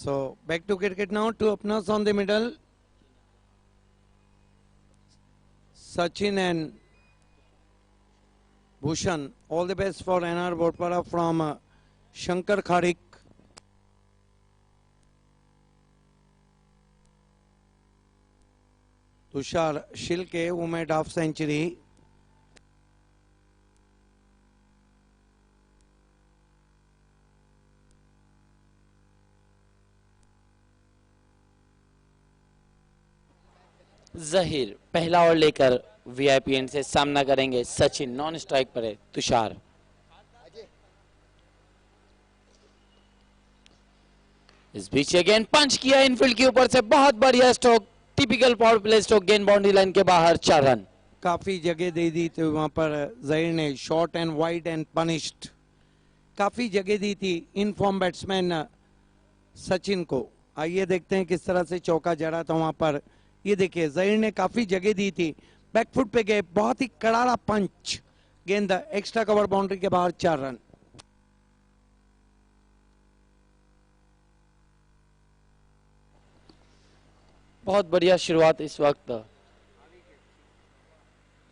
So back to cricket now. Two openers on the middle. Sachin and Bhushan. All the best for NR Botpara from Shankar Khadik. Tushar Shilke, who made half century. Zaheer पहला over लेकर VIP and से सामना करेंगे। Sachin non strike पर है। तुषार इस बीच again पंच किया Enfield के ऊपर से, बहुत बढ़िया stroke, typical power play stroke, गेंद बाउंड्री लाइन के बाहर, 4 रन। काफी जगह दे दी थी वहां पर जहीर ने, short and wide and punished. काफी जगह दी थी इन फॉर्म बैट्समैन सचिन को। आइए देखते हैं किस तरह से चौका जड़ा था वहां पर। ये देखिए जहीर ने काफी जगह दी थी, बैकफुट पे गए, बहुत ही करारा पंच, गेंद एक्स्ट्रा कवर बाउंड्री के बाहर, 4 रन। बहुत बढ़िया शुरुआत इस वक्त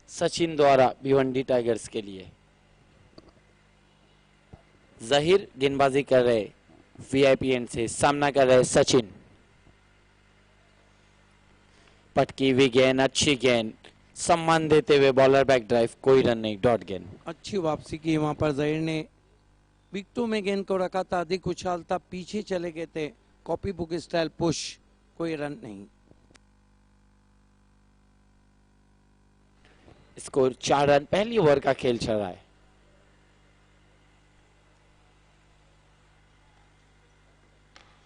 सचिन द्वारा भिवंडी टाइगर्स के लिए। जहीर गेंदबाजी कर रहे, वीआईपी एंड से सामना कर रहे सचिन। पटकी हुई गेंद, अच्छी गेंद, सम्मान देते हुए बॉलर बैक ड्राइव, कोई रन नहीं, डॉट गेंद। अच्छी वापसी की वहां पर जहीर ने, विकेटों में गेंद को रखा था, अधिक उछाल था, पीछे चले गए थे, कॉपी बुक स्टाइल पुश, कोई रन नहीं। स्कोर 4 रन, पहली ओवर का खेल चल रहा है।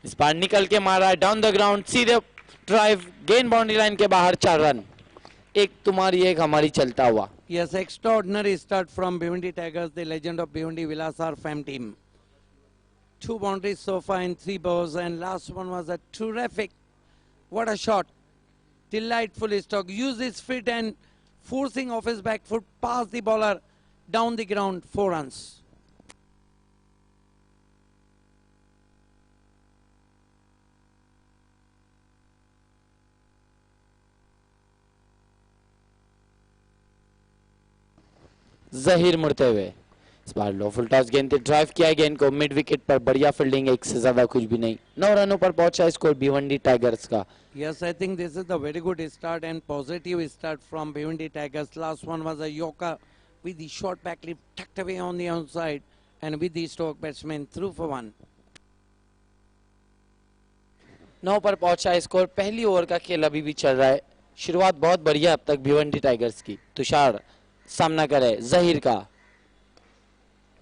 इस बार निकल के मारा है डाउन द ग्राउंड, सीधे ड्राइव, गेंद बाउंड्री लाइन के बाहर, 4 रन। एक तुम्हारी एक हमारी चलता हुआ। Yes, extraordinary start from Bhiwandi Tigers, the legend of Bhiwandi Vilasar fam team. 2 boundaries so far in 3 balls, and last one was a terrific. What a shot! Delightful stroke. Used his feet and forcing off his back foot past the bowler down the ground, 4 runs. Zaheer मुड़ते हुए, इस बार लो full toss गेंद drive किया गेंद को mid wicket पर, बढ़िया fielding, एक से ज्यादा कुछ भी नहीं। 9 रनों पर पहुंचा स्कोर भिवंडी टाइगर्स का। Yes, I think this is a very good start and positive start from Bhiwandi Tigers. Last one was a yorker with the short back lip tucked away on the outside, and with the stroke batsman through for 1. 9 पर पहुंचा score, पहली over का खेल अभी भी चल रहा है। शुरुआत बहुत बढ़िया अब तक भिवंडी टाइगर्स की। तुषार सामना करे जहीर का,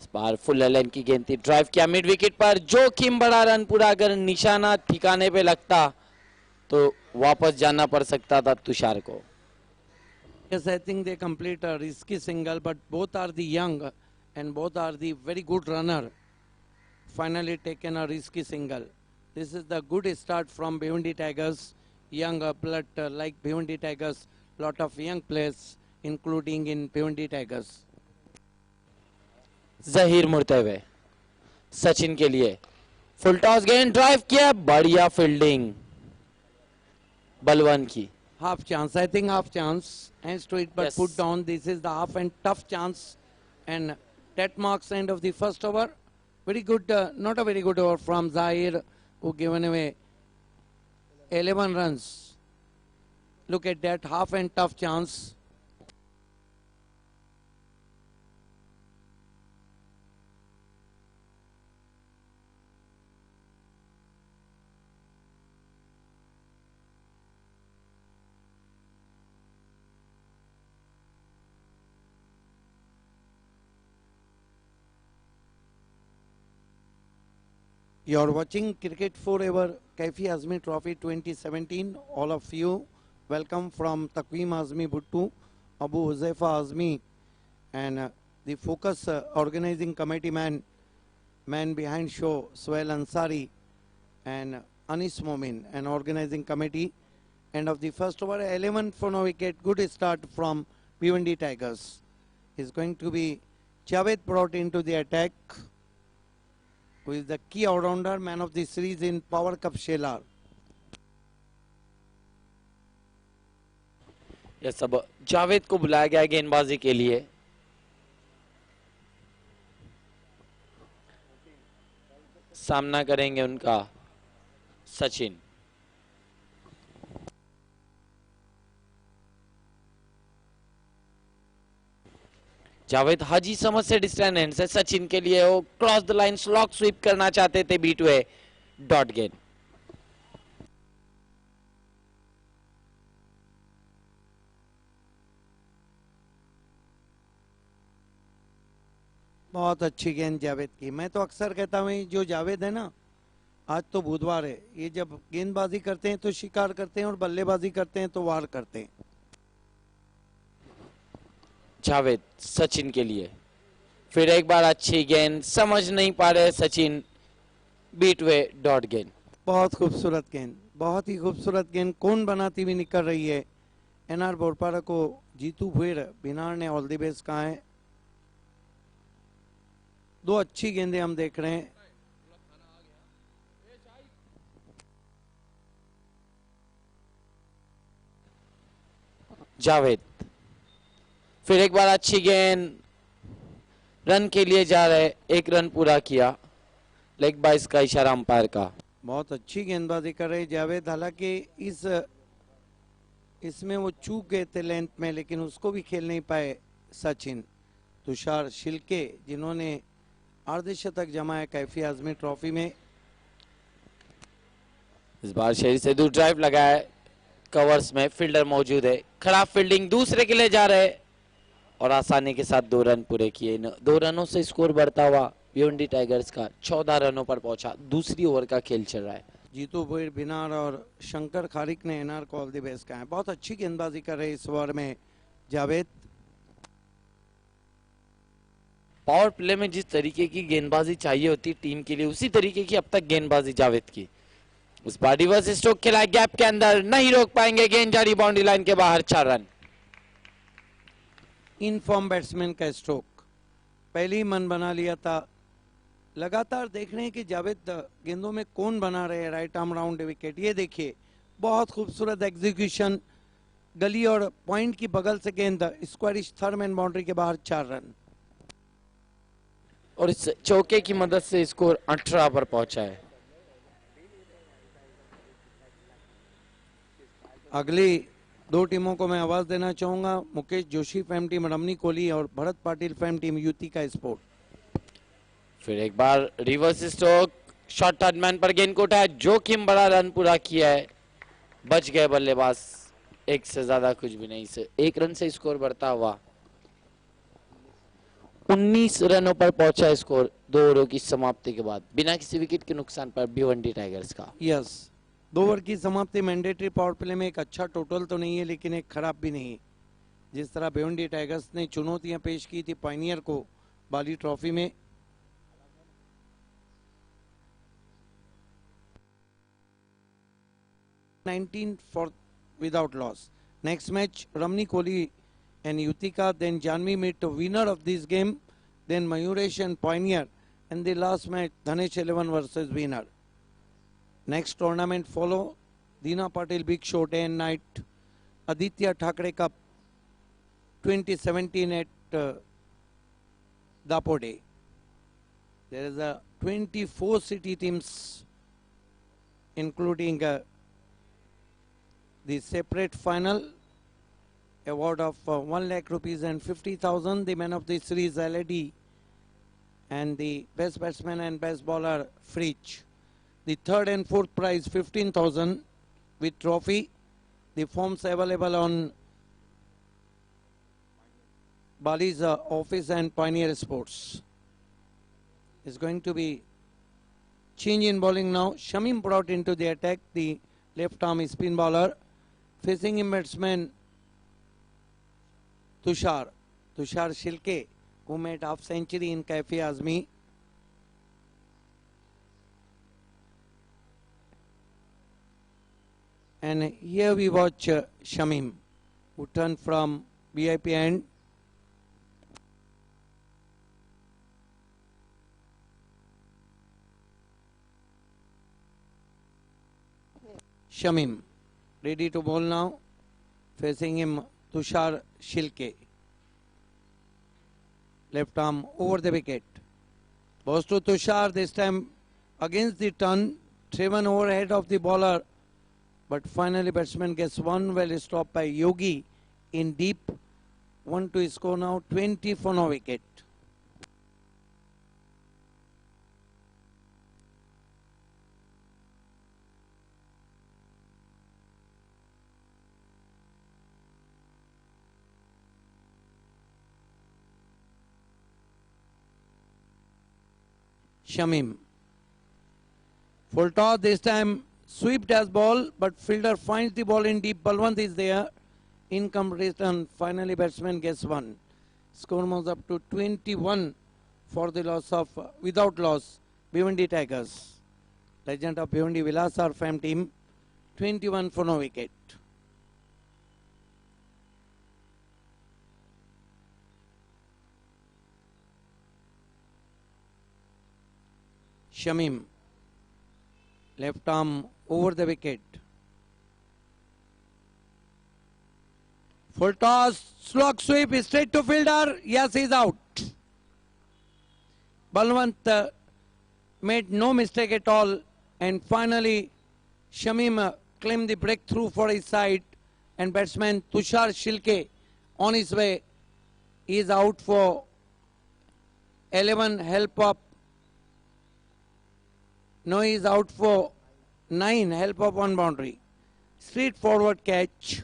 इस बार फुल लेन की गेंद थी, ड्राइव किया मिड विकेट पर, जोखिम बड़ा रन पूरा, अगर निशाना ठिकाने पे लगता तो वापस जाना पड़ सकता था तुषार को। Yes, I think they complete a risky single, but both are the young and both are the very good runner. Finally taken a risky single. This is the good start from Bhiwandi Tigers. Young blood like Bhiwandi Tigers, lot of young players including in Bhiwandi Tigers. Zaheer मुड़ते हुए सचिन के लिए, full toss गेंद drive किया, बढ़िया fielding बलवन की। Half chance, I think half chance. Hands to it, but Yes. put down. This is the half and tough chance, and that marks end of the first over. Very good, not a very good over from Zahir, who given away 11 runs. Look at that half and tough chance. You're watching Cricket Forever Kaifi Azmi Trophy 2017. All of you, welcome from Taqweem Azmi Bhuttu, Abu Huzaifa Azmi, and the Focus organizing committee man behind show, Suhail Ansari, and Anis Momin, and organizing committee. End of the first over, 11 for no wicket. Good start from Bhiwandi Tigers. Is going to be Javed brought into the attack. who is the key all-rounder man of the series in Power Cup Shelar. ये सब जावेद को बुलाया गया गेंदबाजी के लिए। सामना करेंगे उनका सचिन। जावेद हाजी समझ से डिस्टेंस एंड से सचिन के लिए वो cross the line slog sweep करना चाहते थे, बीट हुए, डॉट गेंद। बहुत अच्छी गेंद जावेद की। मैं तो अक्सर कहता हूँ जो जावेद है ना, आज तो बुधवार है, ये जब गेंदबाजी करते हैं तो शिकार करते हैं और बल्लेबाजी करते हैं तो वार करते हैं। जावेद सचिन के लिए फिर एक बार अच्छी गेंद, समझ नहीं पा रहे सचिन, बीट हुए, डॉट गेंद। बहुत खूबसूरत गेंद, बहुत ही खूबसूरत गेंद कौन बनाती हुई निकल रही है। एनआर बोरपारा को जीतू भुईर बिनार ने ऑल द बेस्ट कहा है। दो अच्छी गेंदें हम देख रहे हैं। जावेद फिर एक बार अच्छी गेंद, रन के लिए जा रहे, एक रन पूरा किया, लेग बाइस का इशारा अंपायर का। बहुत अच्छी गेंदबाजी कर रहे जावेद, हालांकि इसमें वो चूक गए थे लेंथ में, लेकिन उसको भी खेल नहीं पाए सचिन। तुषार शिल्के जिन्होंने अर्धशतक जमाया कैफी आजमी ट्रॉफी में। इस बार शरीर से दूर ड्राइव लगाया, कवर्स में फील्डर मौजूद है, खराब फील्डिंग, दूसरे के लिए जा रहे और आसानी के साथ 2 रन पूरे किए। 2 रनों से स्कोर बढ़ता हुआ भिवंडी टाइगर्स का 14 रनों पर पहुंचा। दूसरी ओवर का खेल चल रहा है। जीतू भुईर बिनार और शंकर खारिक ने एनआर को ऑल द बेस्ट कहा है। बहुत अच्छी गेंदबाजी कर रहे इस ओवर में जावेद। पावर प्ले में जिस तरीके की गेंदबाजी चाहिए होती टीम के लिए, उसी तरीके की अब तक गेंदबाजी जावेद की। उस बार रिवर्स स्ट्रोक खेला, गैप के अंदर नहीं रोक पाएंगे, गेंद जारी बाउंड्री लाइन के बाहर, 4 रन। इन फॉर्म बैट्समैन का स्ट्रोक, पहले ही मन बना लिया था। लगातार देख रहे हैं कि जावेद गेंदों में कौन बना रहे हैं राइट आर्म राउंड विकेट। ये देखिए बहुत खूबसूरत एग्जीक्यूशन, गली और पॉइंट की बगल से गेंद, स्क्वायरिश थर्ड मैन बाउंड्री के बाहर, 4 रन। और इस चौके की मदद से स्कोर 18 पर पहुंचा है। अगली 2 टीमों को मैं आवाज देना चाहूंगा। मुकेश जोशी फैम टीम रमनी कोहली और भरत पाटिल फैम टीम युति का स्पोर्ट। फिर एक बार reverse stroke, short third man पर गेंद को उठाया, जोखिम बड़ा रन पूरा किया है, बच गए बल्लेबाज, एक से ज्यादा कुछ भी नहीं, से 1 रन से स्कोर बढ़ता हुआ 19 रनों पर पहुंचा स्कोर 2 ओवरों की समाप्ति के बाद, बिना किसी विकेट के नुकसान पर भिवंडी टाइगर्स का। यस, 2 ओवर की समाप्ति मैंडेटरी पावर प्ले में एक अच्छा टोटल तो नहीं है, लेकिन एक खराब भी नहीं। जिस तरह भिवंडी टाइगर्स ने चुनौतियां पेश की थी पायनियर को बाली ट्रॉफी में, for without loss. Next match, Ramni Kohli and Yutika, then Janvi meet the winner of this game, then Mayuresh and Pioneer, and the last match, Dhanesh 11 versus winner. Next tournament follow, Dina Patil Big Show day and night, Aditya Thakre Cup 2017 at Dapode. There is a 24 city teams, including the separate final award of 1 lakh rupees and 50,000. The man of the series LED, and the best batsman and best bowler Fritsch. The third and fourth prize 15,000 with trophy. The forms available on Bali's office and Pioneer Sports. Is going to be change in bowling now. Shamim brought into the attack, the left arm spin bowler. Facing him batsman Tushar Shilke, who made half century in Cafe Azmi. And here we watch Shamim, who turned from VIP end. Shamim, ready to bowl now. Facing him, Tushar Shilke. Left arm over the wicket. Balls to Tushar, this time against the turn. Driven overhead of the bowler. But finally batsman gets one, well stopped by Yogi in deep. 1 to score now, 20 for no wicket. Shamim. Full toss, this time swept as ball, but fielder finds the ball in deep. Balwant is there. Incomplete return. Finally batsman gets one. Score moves up to 21 for the loss of, without loss, Bhiwandi Tigers. Legend of Bhiwandi Vilasar fam team. 21 for no wicket. Shamim. Left arm over the wicket. Full toss, slog sweep, straight to fielder. Yes, he's out. Balwant made no mistake at all. And finally, Shamim claimed the breakthrough for his side. And batsman Tushar Shilke on his way. He is out for 11, help up. No, he is out for 9, help of one boundary. Straightforward catch.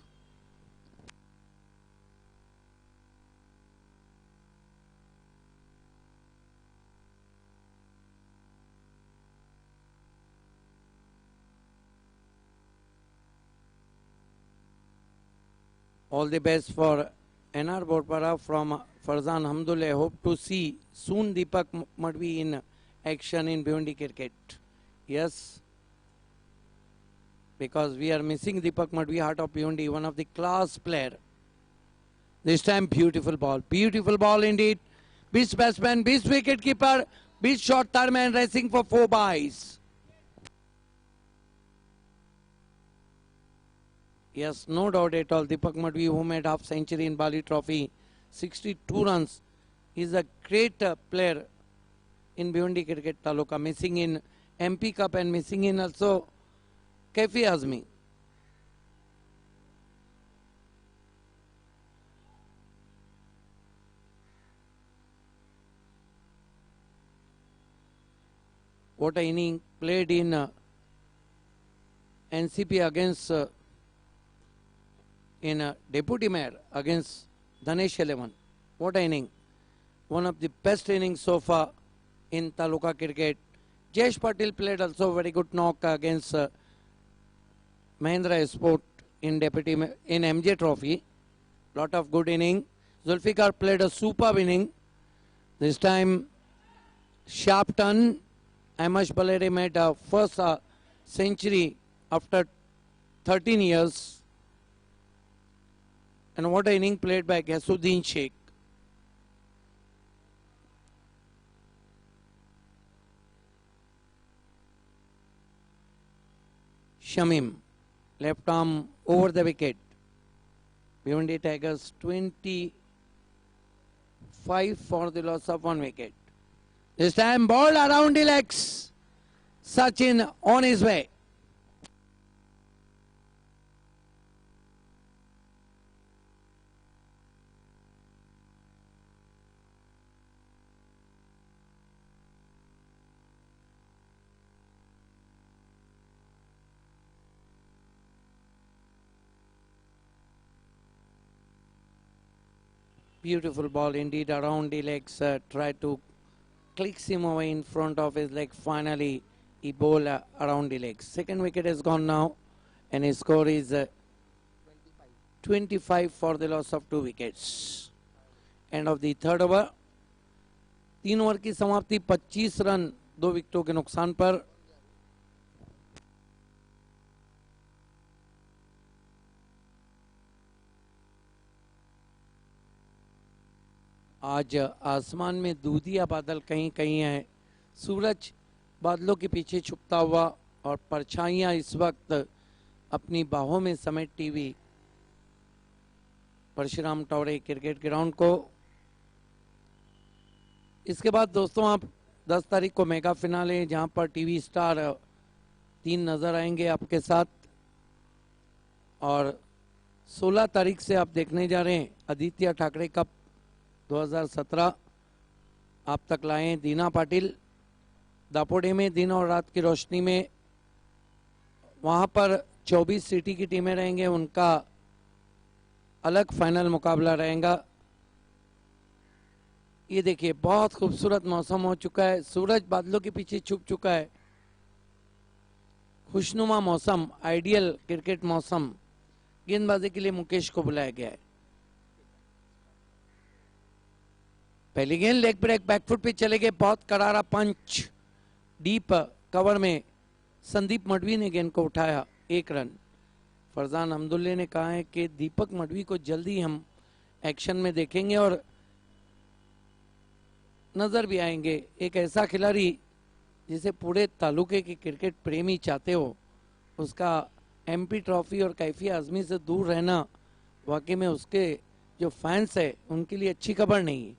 All the best for NR Borpara from Farzan Hamdullah. Hope to see soon Deepak Madhvi in action in Bhiwandi cricket. Yes, because we are missing Deepak Madhvi, heart of Bhiwandi, one of the class player. This time beautiful ball indeed. Beast batsman, beast wicket keeper, beast short third man racing for 4 byes. Yes, no doubt at all. Deepak Madhvi, who made half century in Bali Trophy, 62 runs, is a great player in Bhiwandi cricket taluka, missing in MP Cup and missing in also Kaifi Azmi. What a inning played in NCP against in Deputy Mayor against Dhanesh 11. What a inning. One of the best innings so far in taluka cricket. Jayesh Patil played also very good knock against Mahindra Sport in MJ Trophy. Lot of good inning. Zulfikar played a superb inning. This time sharp turn. Amash Balere made a first century after 13 years. And what an inning played by Ghasuddin Sheikh. Shamim, left arm over the wicket. Bhiwandi Tigers 25 for the loss of 1 wicket. This time ball around the legs. Sachin on his way. Beautiful ball indeed around the legs. Tried to clicks him away in front of his leg. Finally, he bowled around the legs. Second wicket has gone now, and his score is 25 for the loss of 2 wickets. End of the third over. 3 over की समाप्ति 25 run 2 विकेटों के नुकसान पर. आज आसमान में दूधिया बादल कहीं कहीं है. सूरज बादलों के पीछे छुपता हुआ और परछाइयां इस वक्त अपनी बाहों में समेटती हुई परशुराम टॉवरे क्रिकेट ग्राउंड को। इसके बाद दोस्तों आप 10 तारीख को मेगा फिनाले जहां पर टीवी स्टार 3 नजर आएंगे आपके साथ, और 16 तारीख से आप देखने जा रहे हैं आदित्य ठाकरे कप 2017। आप तक लाए दीना पाटिल दापोडे में दिन और रात की रोशनी में। वहां पर 24 सिटी की टीमें रहेंगे, उनका अलग फाइनल मुकाबला रहेगा। ये देखिए बहुत खूबसूरत मौसम हो चुका है, सूरज बादलों के पीछे छुप चुका है। खुशनुमा मौसम, आइडियल क्रिकेट मौसम। गेंदबाजी के लिए मुकेश को बुलाया गया है। पहली गेंद लेग ब्रेक, बैकफुट पे चले गए, बहुत करारा पंच डीप कवर में संदीप मडवी ने गेंद को उठाया, 1 रन। फरजान अहमदुल्ले ने कहा है कि दीपक मडवी को जल्दी हम एक्शन में देखेंगे और नजर भी आएंगे। एक ऐसा खिलाड़ी जिसे पूरे तालुके के क्रिकेट प्रेमी चाहते हो, उसका एमपी ट्रॉफी और कैफी आजमी से दूर रहना वाकई में उसके जो फैंस है उनके लिए अच्छी खबर नहीं है।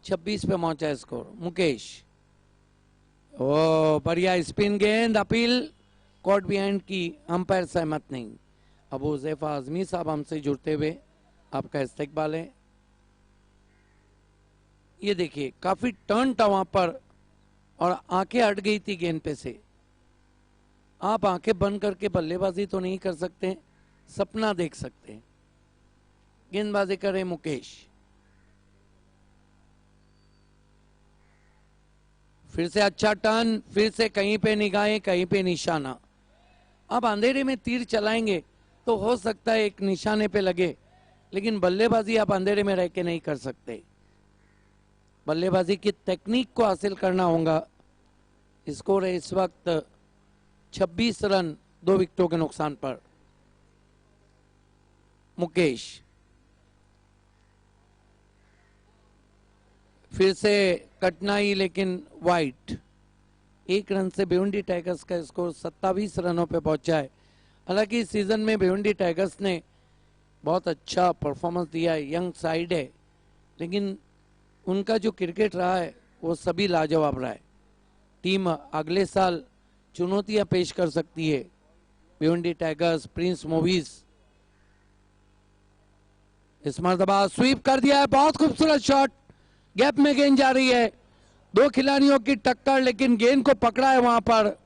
26 पे पहुंचा है स्कोर। मुकेश, ओ बढ़िया स्पिन गेंद, अपील कोर्ट बिहाइंड की, अंपायर सहमत नहीं। अबू हुज़ैफा आजमी साहब हमसे जुड़ते हुए आपका इस्तकबाल है। ये देखिए काफी टर्न था वहां पर और आंखें हट गई थी गेंद पे से। आप आंखें बंद करके बल्लेबाजी तो नहीं कर सकते, सपना देख सकते हैं। गेंदबाजी करे मुकेश, फिर से अच्छा टर्न, फिर से कहीं पे निगाहें कहीं पे निशाना। अब अंधेरे में तीर चलाएंगे तो हो सकता है एक निशाने पे लगे, लेकिन बल्लेबाजी आप अंधेरे में रह के नहीं कर सकते। बल्लेबाजी की टेक्निक को हासिल करना होगा। स्कोर है इस वक्त 26 रन 2 विकेटों के नुकसान पर। मुकेश, फिर से कठिनाई लेकिन वाइट। 1 रन से भिवंडी टाइगर्स का स्कोर 27 रनों पे पहुंचा है। हालांकि इस सीजन में भिवंडी टाइगर्स ने बहुत अच्छा परफॉर्मेंस दिया है, यंग साइड है, लेकिन उनका जो क्रिकेट रहा है वो सभी लाजवाब रहा है। टीम अगले साल चुनौतियां पेश कर सकती है। Bhiwandi tigers, Prince movies. इस मरतबा स्वीप कर दिया है, बहुत खूबसूरत शॉट, गैप में गेंद जा रही है। 2 खिलाड़ियों की टक्कर, लेकिन गेंद को पकड़ा है वहां पर।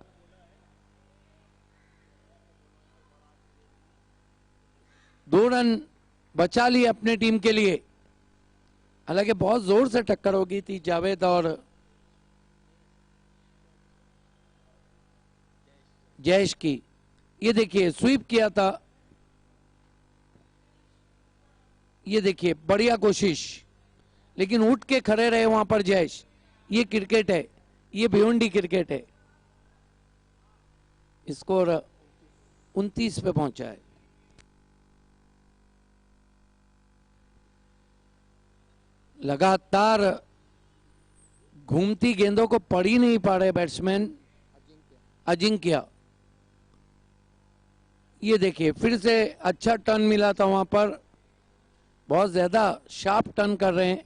दो रन बचा लिए अपने टीम के लिए। हालांकि बहुत जोर से टक्कर हो गई थी जावेद और जयेश की। ये देखिए स्वीप किया था, ये देखिए बढ़िया कोशिश, लेकिन उठ के खड़े रहे वहां पर जयेश। ये क्रिकेट है, ये भिवंडी क्रिकेट है। स्कोर 29 पे पहुंचा है। लगातार घूमती गेंदों को पढ़ ही नहीं पा रहे बैट्समैन अजिंक्य। ये देखिए फिर से अच्छा टर्न मिला था वहां पर, बहुत ज्यादा शार्प टर्न कर रहे हैं।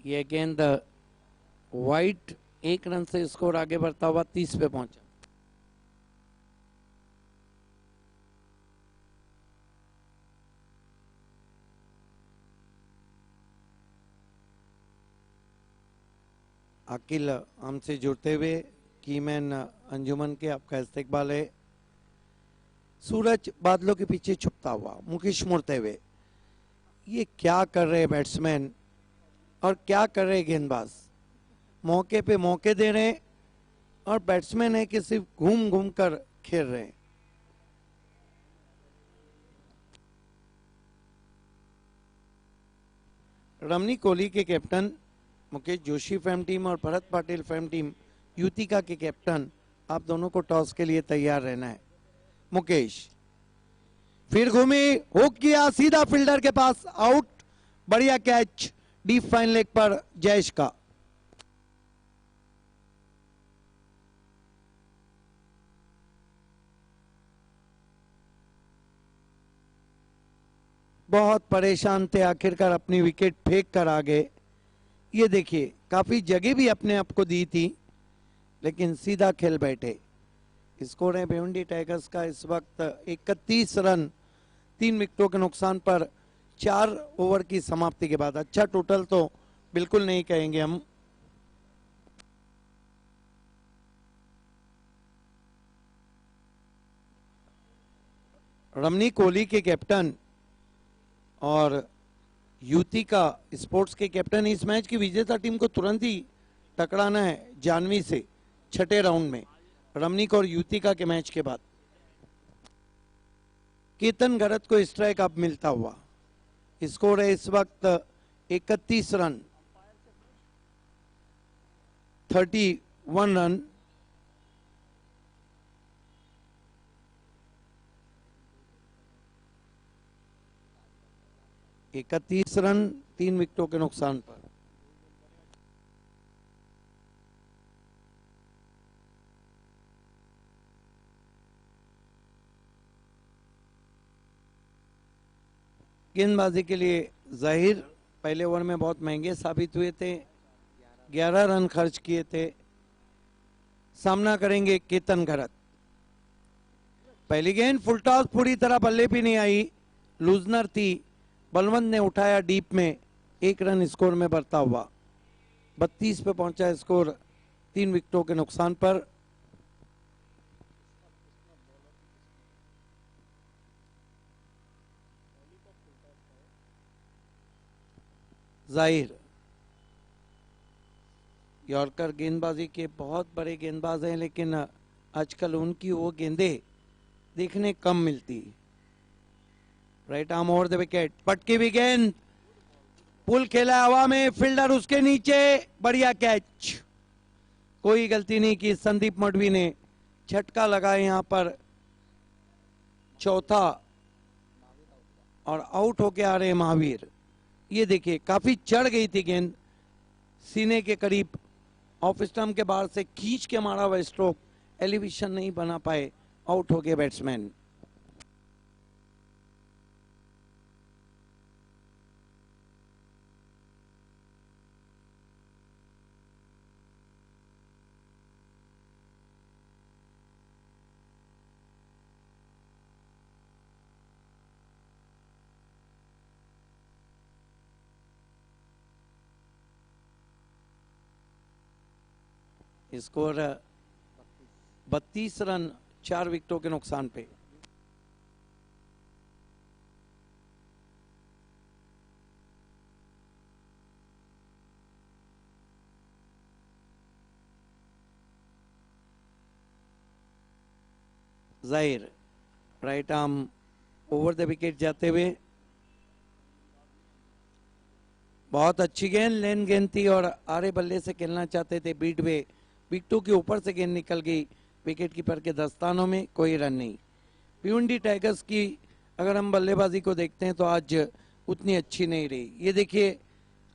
ये गेंद वाइट, 1 रन से स्कोर आगे बढ़ता हुआ 30 पे पहुंचा। अकील हमसे जुड़ते हुए, कीमैन अंजुमन के आपका इस्तकबाल है। सूरज बादलों के पीछे छुपता हुआ, मुकेश मुड़ते हुए। ये क्या कर रहे बैट्समैन और क्या कर रहे गेंदबाज, मौके पे मौके दे रहे हैं और बैट्समैन है कि सिर्फ घूम घूम कर खेल रहे हैं। रमनी कोहली के कैप्टन मुकेश जोशी फैम टीम और भरत पाटिल फैम टीम युतिका के कैप्टन, आप दोनों को टॉस के लिए तैयार रहना है। मुकेश फिर घूमी, हुक किया सीधा फील्डर के पास, आउट। बढ़िया कैच डीप फाइन लेग पर जयेश का। बहुत परेशान थे, आखिरकार अपनी विकेट फेंक कर आ गए। ये देखिए काफी जगह भी अपने आप को दी थी, लेकिन सीधा खेल बैठे। स्कोर है भिवंडी टाइगर्स का इस वक्त 31 रन, 3 विकेटों के नुकसान पर 4 ओवर की समाप्ति के बाद। अच्छा टोटल तो बिल्कुल नहीं कहेंगे हम। रमनी कोहली के कैप्टन और युतिका स्पोर्ट्स के कैप्टन, इस मैच की विजेता टीम को तुरंत ही टकराना है जानवी से छठे राउंड में, रमनीक और युतिका के मैच के बाद। केतन गरत को स्ट्राइक अब मिलता हुआ। स्कोर है इस वक्त 31 रन, 31 रन। इकतीस रन 3 विकेटों के नुकसान पर। गेंदबाजी के लिए जाहिर पहले ओवर में बहुत महंगे साबित हुए थे, 11 रन खर्च किए थे। सामना करेंगे केतन गरत। पहली गेंद फुल टॉस पूरी तरह बल्ले भी नहीं आई, लूजनर थी। बलवंत ने उठाया डीप में, 1 रन स्कोर में बढ़ता हुआ। 32 पे पहुंचा स्कोर 3 विकेटों के नुकसान पर। जाहिर यॉर्कर गेंदबाजी के बहुत बड़े गेंदबाज हैं, लेकिन आजकल उनकी वो गेंदें देखने कम मिलती। Right arm over the wicket, पटकी भी गेंद, पुल खेला हवा में, फील्डर उसके नीचे, बढ़िया कैच। कोई गलती नहीं की संदीप मडवी ने, झटका लगा यहां पर चौथा, और आउट होके आ रहे महावीर। ये देखिए काफी चढ़ गई थी गेंद सीने के करीब, ऑफ स्टंप के बाहर से खींच के मारा हुआ स्ट्रोक, एलिवेशन नहीं बना पाए, आउट हो गए बैट्समैन। स्कोर 32 रन 4 विकेटों के नुकसान पे। जाहिर right arm over the wicket जाते हुए, बहुत अच्छी गेंद, लेन गेंद थी और आरे बल्ले से खेलना चाहते थे बीट वे, विकेटों के ऊपर से गेंद निकल गई विकेट कीपर के दस्तानों में, कोई रन नहीं। भिवंडी टाइगर्स की अगर हम बल्लेबाजी को देखते हैं तो आज उतनी अच्छी नहीं रही। ये देखिए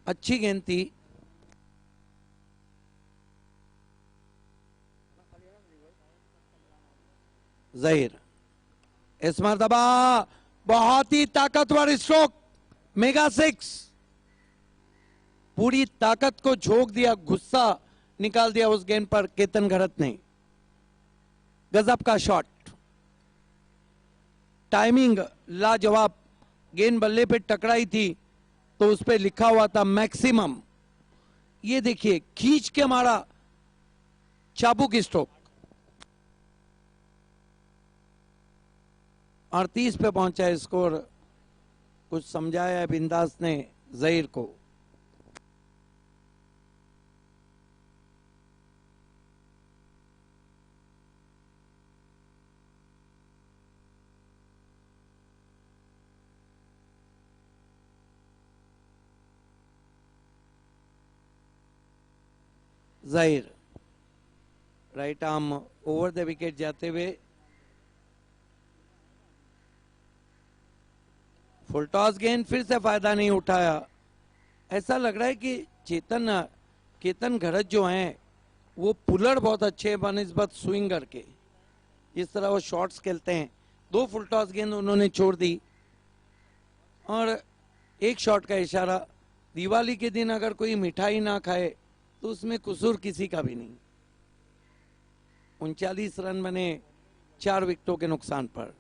अच्छी गेंद थी, जाहिर इस मरतबा बहुत ही ताकतवर स्ट्रोक, मेगा 6, पूरी ताकत को झोंक दिया, गुस्सा निकाल दिया उस गेंद पर केतन गरत ने। गजब का शॉट, टाइमिंग लाजवाब, गेंद बल्ले पे टकराई थी तो उस पे लिखा हुआ था मैक्सिमम। ये देखिए खींच के मारा, चाबुक स्ट्रोक। 38 पे पहुंचा स्कोर, कुछ समझाया बिंदास ने जहीर को। जाहिर right arm over the wicket जाते हुए फुल टॉस गेंद, फिर से फायदा नहीं उठाया। ऐसा लग रहा है कि केतन घरत जो हैं वो पुलर बहुत अच्छे हैं बनिस्बत स्विंगर के। जिस तरह वो शॉट्स खेलते हैं, 2 फुल टॉस गेंद उन्होंने छोड़ दी और एक शॉट का इशारा। दिवाली के दिन अगर कोई मिठाई ना खाए तो उसमें कसूर किसी का भी नहीं। 39 रन बने 4 विकेटों के नुकसान पर।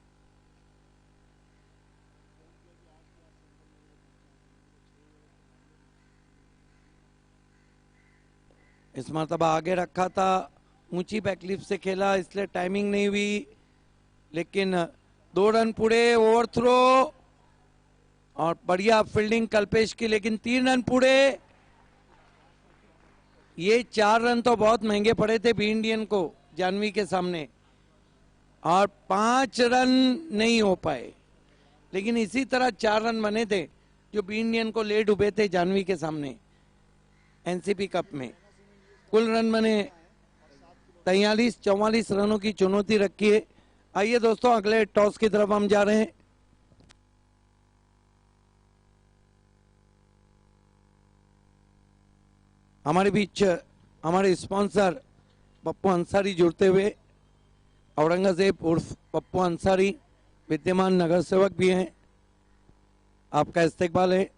इस मरतबा आगे रखा था, ऊंची बैकलिप से खेला इसलिए टाइमिंग नहीं हुई, लेकिन 2 रन पूरे, ओवर थ्रो और बढ़िया फील्डिंग कल्पेश की, लेकिन 3 रन पूरे। ये 4 रन तो बहुत महंगे पड़े थे बी इंडियन को जानवी के सामने, और 5 रन नहीं हो पाए, लेकिन इसी तरह 4 रन बने थे जो बी इंडियन को ले डूबे थे जानवी के सामने एनसीपी कप में। कुल रन बने 43-44 रनों की चुनौती रखी है। आइए दोस्तों अगले टॉस की तरफ हम जा रहे हैं। हमारे बीच हमारे स्पॉन्सर पप्पू अंसारी जुड़ते हुए, औरंगजेब उर्फ पप्पू अंसारी विद्यमान नगर सेवक भी हैं, आपका इस्तेकबाल है।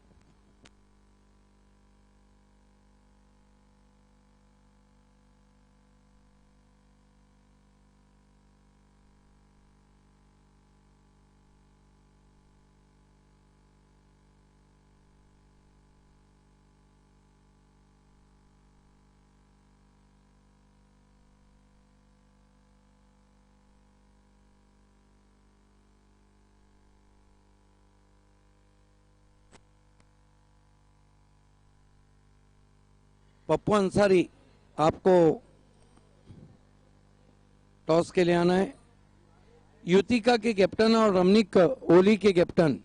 पप्पू अंसारी, आपको टॉस के लिए आना है। युतिका के कैप्टन और रमनिक ओली के कैप्टन।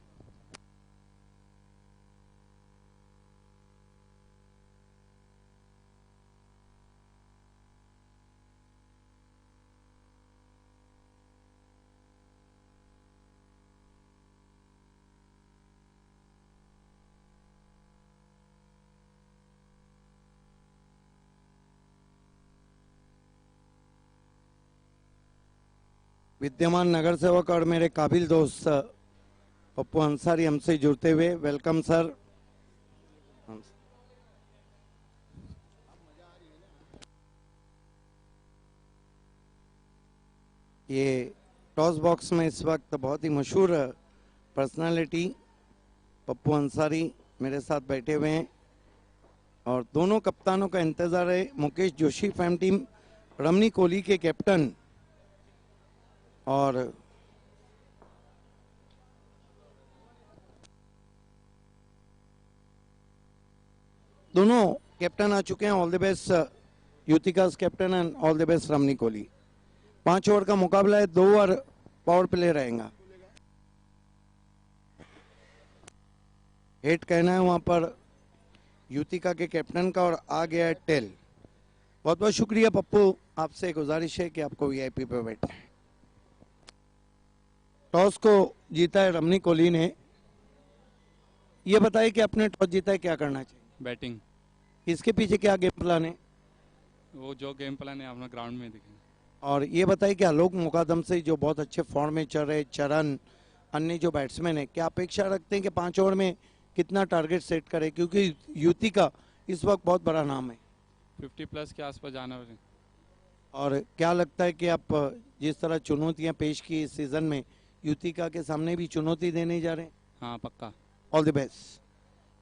विद्यमान नगर सेवक और मेरे काबिल दोस्त पप्पू अंसारी हमसे जुड़ते हुए, वेलकम सर। ये टॉस बॉक्स में इस वक्त बहुत ही मशहूर पर्सनालिटी पप्पू अंसारी मेरे साथ बैठे हुए हैं, और दोनों कप्तानों का इंतजार है। मुकेश जोशी फैम टीम, रमनी कोहली के कैप्टन, और दोनों कैप्टन आ चुके हैं। ऑल द बेस्ट युतिकास captain and all the best Ramni Kohli. 5 over का मुकाबला है, 2 ओवर पावर प्ले रहेगा। हेड कहना है वहां पर युतिका के कैप्टन का, और आ गया है टेल। बहुत बहुत शुक्रिया पप्पू, आपसे गुजारिश है कि आपको वीआईपी पे बैठना है। टॉस को जीता है रमनी कोहली ने। ये बताइए कि आपने टॉस जीता है, क्या करना चाहिए? बैटिंग। इसके पीछे क्या गेम प्लान है? वो जो गेम प्लान है अपना ग्राउंड में दिखे। और ये बताइए कि आलोक मुकादम से जो बहुत अच्छे फॉर्म में चल रहे, चरण, अन्य जो बैट्समैन है, क्या अपेक्षा रखते हैं कि 5 ओवर में कितना टारगेट सेट करे, क्योंकि युति का इस वक्त बहुत बड़ा नाम है? 50+ के आसपास जाना है। और क्या लगता है कि आप जिस तरह चुनौतियां पेश की इस सीजन में, युतिका के सामने भी चुनौती देने जा रहे हैं? हाँ पक्का। All the best.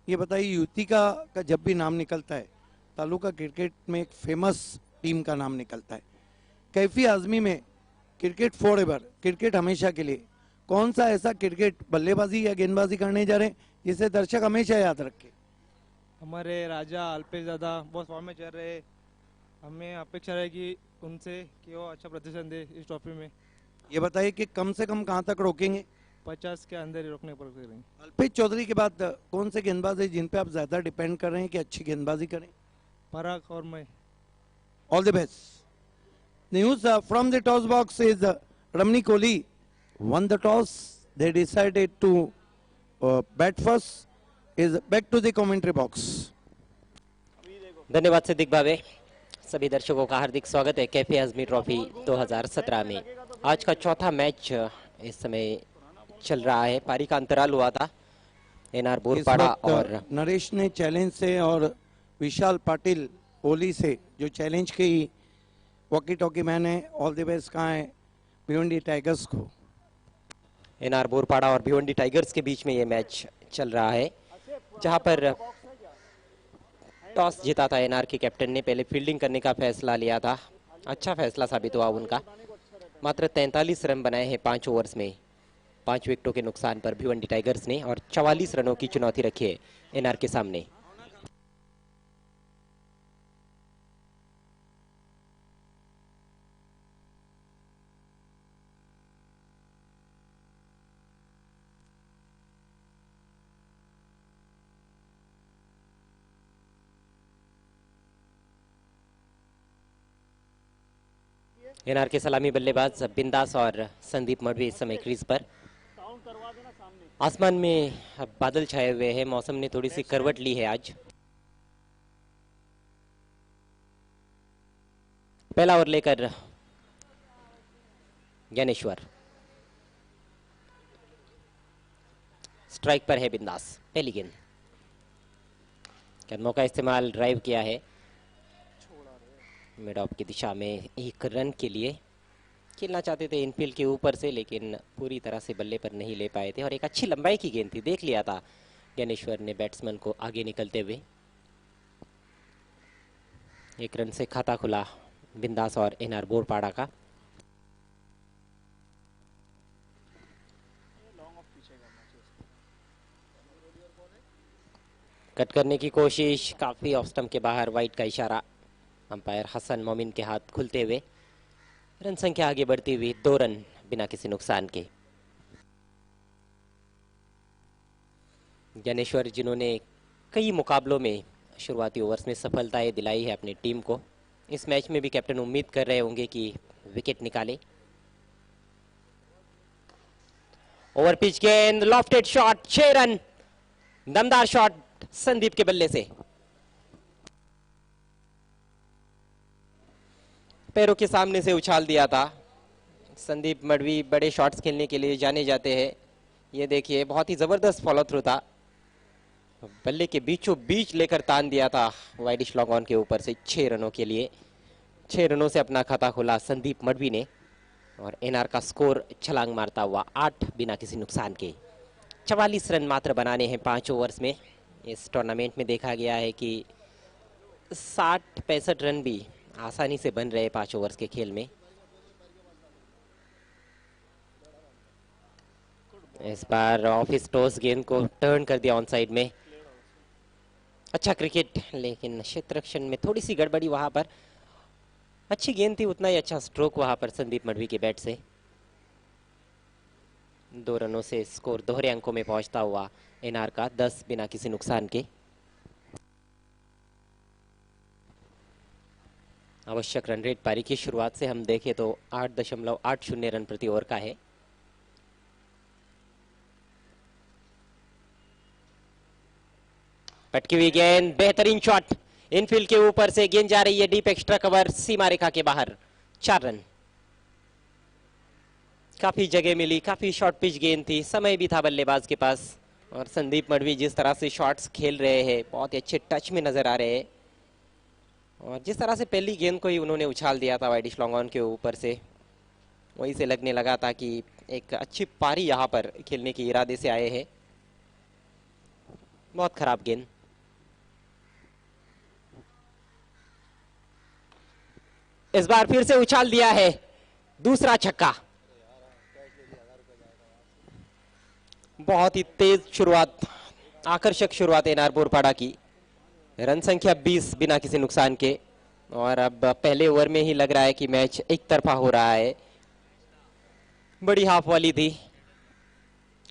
ये बताइए युतिका का जब भी नाम निकलता है, तालुका क्रिकेट में एक फेमस टीम का नाम निकलता है। कैफी आजमी में क्रिकेट फॉर एवर, क्रिकेट हमेशा के लिए, कौन सा ऐसा क्रिकेट बल्लेबाजी या गेंदबाजी करने जा रहे हैं जिसे दर्शक हमेशा याद रखे? हमारे राजा अल्पेश दादा बहुत फॉर्म में चल रहे हैं, हमें अपेक्षा रहेगी उनसे कि वो अच्छा प्रदर्शन दे इस ट्रॉफी में। ये बताइए कि कम से कम कहाँ तक रोकेंगे? 50 के अंदर ही रोकने पर करेंगे। अल्पेश चौधरी के बाद कौन से गेंदबाज है जिन पे आप ज्यादा डिपेंड कर रहे हैं कि अच्छी गेंदबाजी करें? पराग और मैं। All the best. news from the toss box is Ramni Kohli won the toss. They decided to bat first. Is back to the commentary box. धन्यवाद सिद्दीक भावे। सभी दर्शकों का हार्दिक स्वागत है कैफे आजमी ट्रॉफी 2017 में। आज का चौथा मैच इस समय चल रहा है। पारी का अंतराल हुआ था एनआर बोरपाड़ा और नरेश ने चैलेंज से और विशाल पाटिल ओली से जो चैलेंज की वॉकी टॉकी मैंने ऑल द बेस्ट कहा है भिवंडी टाइगर्स को। एनआर बोरपाड़ा और भिवंडी टाइगर्स के बीच में ये मैच चल रहा है, जहां पर टॉस जीता था एनआर के कैप्टन ने। पहले फील्डिंग करने का फैसला लिया था, अच्छा फैसला साबित हुआ उनका। मात्र 43 रन बनाए हैं 5 ओवर्स में, 5 विकेटों के नुकसान पर भिवंडी टाइगर्स ने, और 44 रनों की चुनौती रखी है एनआर के सामने। एनआर के सलामी बल्लेबाज बिंदास और संदीप मडवी इस समय क्रीज पर। आसमान में बादल छाए हुए हैं, मौसम ने थोड़ी सी करवट ली है आज। पहला ओवर लेकर ज्ञानेश्वर, स्ट्राइक पर है बिंदास। पहली गेंद कदमों का इस्तेमाल, ड्राइव किया है मिड ऑफ की दिशा में। 1 रन के लिए खेलना चाहते थे इनफील्ड के ऊपर से, लेकिन पूरी तरह से बल्ले पर नहीं ले पाए थे, और एक अच्छी लंबाई की गेंद थी, देख लिया था ज्ञानेश्वर ने बैट्समैन को आगे निकलते हुए। 1 रन से खाता खुला बिंदास और एनआर बोरपाड़ा का। कट करने की कोशिश, काफी ऑफ स्टंप के बाहर, वाइड का इशारा। अंपायर हसन मोमिन के हाथ खुलते हुए रन संख्या आगे बढ़ती हुई 2 रन बिना किसी नुकसान के। ज्ञानेश्वर जिन्होंने कई मुकाबलों में शुरुआती ओवर्स में सफलताएं दिलाई है अपनी टीम को, इस मैच में भी कैप्टन उम्मीद कर रहे होंगे कि विकेट निकाले। ओवर पिच गेंद, लॉफ्टेड शॉट, 6 रन। दमदार शॉट संदीप के बल्ले से, पैरों के सामने से उछाल दिया था। संदीप मडवी बड़े शॉट्स खेलने के लिए जाने जाते हैं। ये देखिए बहुत ही जबरदस्त फॉलो थ्रू था, बल्ले के बीचों बीच लेकर तान दिया था वाइडिश लॉन्ग ऑन के ऊपर से 6 रनों के लिए। 6 रनों से अपना खाता खोला संदीप मडवी ने, और एनआर का स्कोर छलांग मारता हुआ 8 बिना किसी नुकसान के। 44 रन मात्र बनाने हैं 5 ओवर्स में। इस टूर्नामेंट में देखा गया है कि 60-65 रन भी आसानी से बन रहे 5 ओवर्स के खेल में। इस बार ऑफिस टॉस गेंद को टर्न कर दिया ऑन साइड में। अच्छा क्रिकेट, लेकिन क्षेत्र रक्षण में थोड़ी सी गड़बड़ी वहां पर। अच्छी गेंद थी, उतना ही अच्छा स्ट्रोक वहां पर संदीप मडवी के बैट से। 2 रनों से स्कोर दोहरे अंकों में पहुंचता हुआ एनआर का 10 बिना किसी नुकसान के। आवश्यक रन रेट पारी की शुरुआत से हम देखें तो 8.80 रन प्रति ओवर का है। पटकी हुई गेंद, बेहतरीन शॉट, इनफील्ड के ऊपर से गेंद जा रही है डीप एक्स्ट्रा कवर, सीमा रेखा के बाहर। 4 रन। काफी जगह मिली, काफी शॉर्ट पिच गेंद थी, समय भी था बल्लेबाज के पास, और संदीप मडवी जिस तरह से शॉट्स खेल रहे हैं बहुत ही अच्छे टच में नजर आ रहे हैं। और जिस तरह से पहली गेंद को ही उन्होंने उछाल दिया था वाइडिश लॉन्ग ऑन के ऊपर से, वहीं से लगने लगा था कि एक अच्छी पारी यहां पर खेलने के इरादे से आए हैं। बहुत खराब गेंद। इस बार फिर से उछाल दिया है, दूसरा छक्का। बहुत ही तेज शुरुआत, आकर्षक शुरुआत एनआर बोरपाड़ा की। रन संख्या 20 बिना किसी नुकसान के, और अब पहले ओवर में ही लग रहा है कि मैच एक तरफा हो रहा है। बड़ी हाफ वाली थी,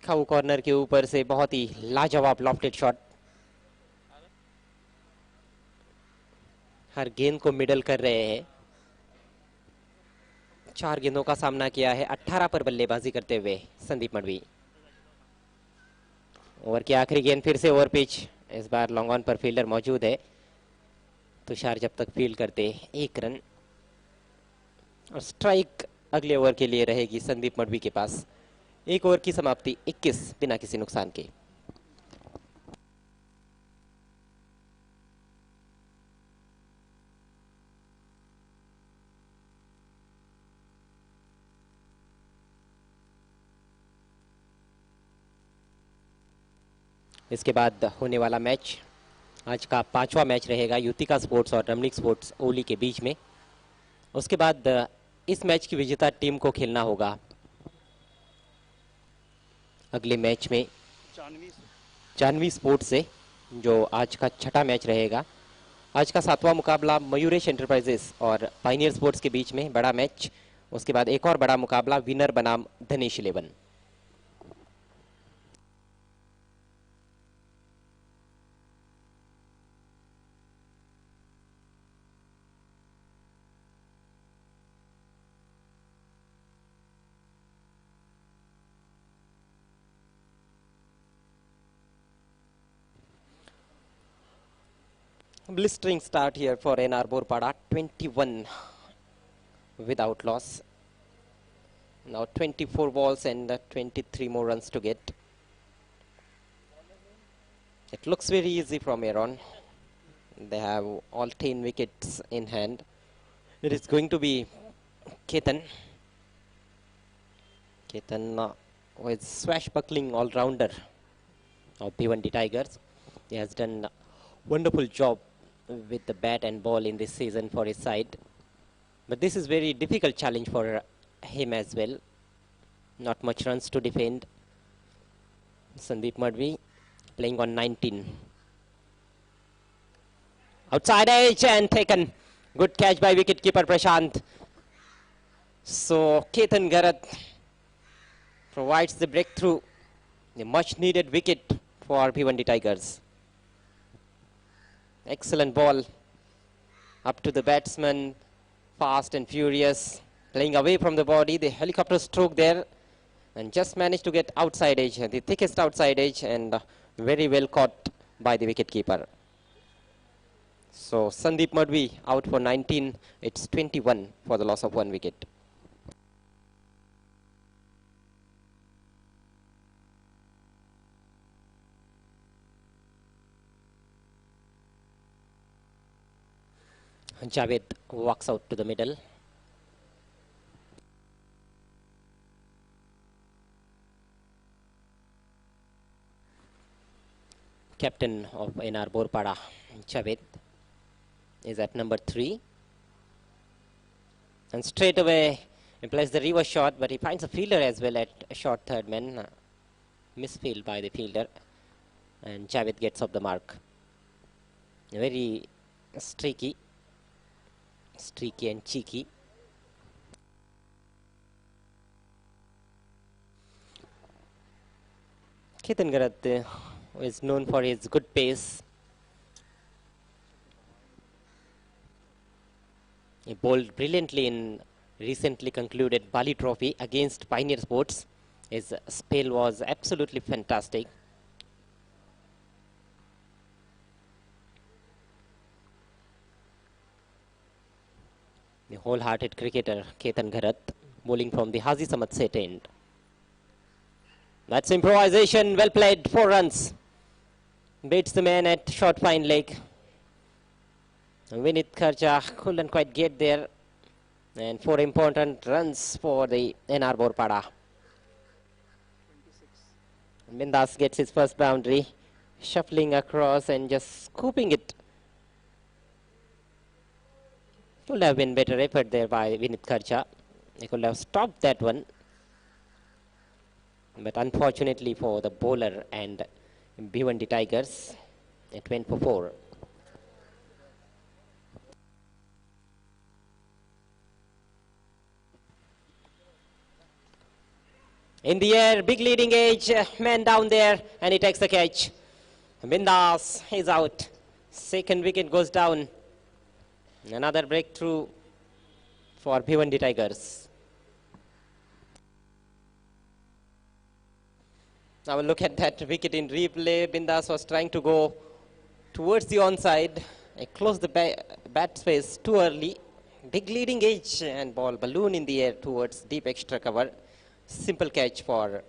खाऊ कॉर्नर के ऊपर से बहुत ही लाजवाब लॉफ्टेड शॉट। हर गेंद को मिडल कर रहे हैं। 4 गेंदों का सामना किया है 18 पर बल्लेबाजी करते हुए संदीप मडवी। ओवर की आखिरी गेंद फिर से ओवर पिच, इस बार लॉन्ग ऑन पर फील्डर मौजूद है। तुषार जब तक फील्ड करते 1 रन और स्ट्राइक अगले ओवर के लिए रहेगी संदीप मडवी के पास। 1 ओवर की समाप्ति 21 बिना किसी नुकसान के। इसके बाद होने वाला मैच आज का 5वां मैच रहेगा युतिका स्पोर्ट्स और रमणीक स्पोर्ट्स ओली के बीच में। उसके बाद इस मैच की विजेता टीम को खेलना होगा अगले मैच में जानवी स्पोर्ट्स से, जो आज का 6ठा मैच रहेगा। आज का 7वां मुकाबला मयूरेश एंटरप्राइजेस और पाइनियर स्पोर्ट्स के बीच में बड़ा मैच। उसके बाद एक और बड़ा मुकाबला विनर बनाम धनेश 11। Blistering start here for NR Borpada, 21 without loss. Now 24 balls and 23 more runs to get. It looks very easy from here on. They have all 10 wickets in hand. It is going to be Ketan. Ketan who is swashbuckling all-rounder of Bhiwandi Tigers. He has done a wonderful job with the bat and ball in this season for his side. But this is very difficult challenge for him as well. Not much runs to defend. Sandeep Madhvi playing on 19. Outside edge and taken. Good catch by wicketkeeper Prashant. So Ketan Garat provides the breakthrough. A much needed wicket for Bhiwandi Tigers. Excellent ball up to the batsman, fast and furious, playing away from the body. The helicopter stroke there and just managed to get outside edge, the thickest outside edge, and very well caught by the wicketkeeper. So Sandeep Madhvi out for 19. It's 21 for the loss of 1 wicket. Javed walks out to the middle. Captain of NR Borpada, Javed, is at number 3. And straight away he plays the reverse shot, but he finds a fielder as well at short third man. Misfield by the fielder. And Javed gets off the mark. Very streaky and cheeky. Ketan Garat is known for his good pace. He bowled brilliantly in recently concluded Bali Trophy against Pioneer Sports. His spell was absolutely fantastic. The wholehearted cricketer Ketan Garat bowling from the Haji Samad set end. That's improvisation, well played, 4 runs. Beats the man at short fine leg. Vinit Kharcha couldn't quite get there. And 4 important runs for the NR Borpada. Bindas gets his first boundary, shuffling across and just scooping it. Could have been better effort there by Vinit Kharcha. He could have stopped that one. But unfortunately for the bowler and Bhiwandi Tigers, it went for 4. In the air, big leading edge, man down there, and he takes the catch. Bindas is out. Second wicket goes down. Another breakthrough for Bhiwandi Tigers. Now look at that wicket in replay. Bindas was trying to go towards the onside. He closed the bat space too early. Big leading edge and ball balloon in the air towards deep extra cover. Simple catch for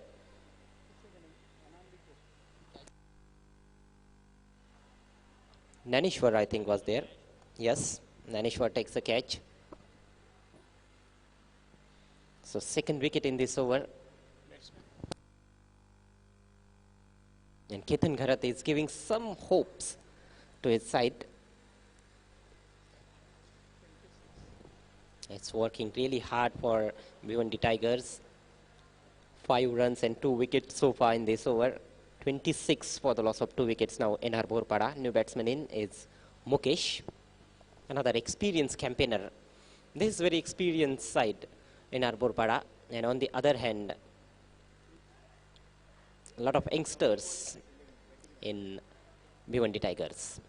Nanishwar, I think, was there. Yes, Nanishwar takes the catch. So second wicket in this over. And Ketan Gharat is giving some hopes to his side. It's working really hard for Bhiwandi Tigers. 5 runs and 2 wickets so far in this over. 26 for the loss of 2 wickets now. NR Borpada, new batsman in, is Mukesh. Another experienced campaigner. This is very experienced side, NR Borpada. And on the other hand, a lot of youngsters in Bhiwandi Tigers.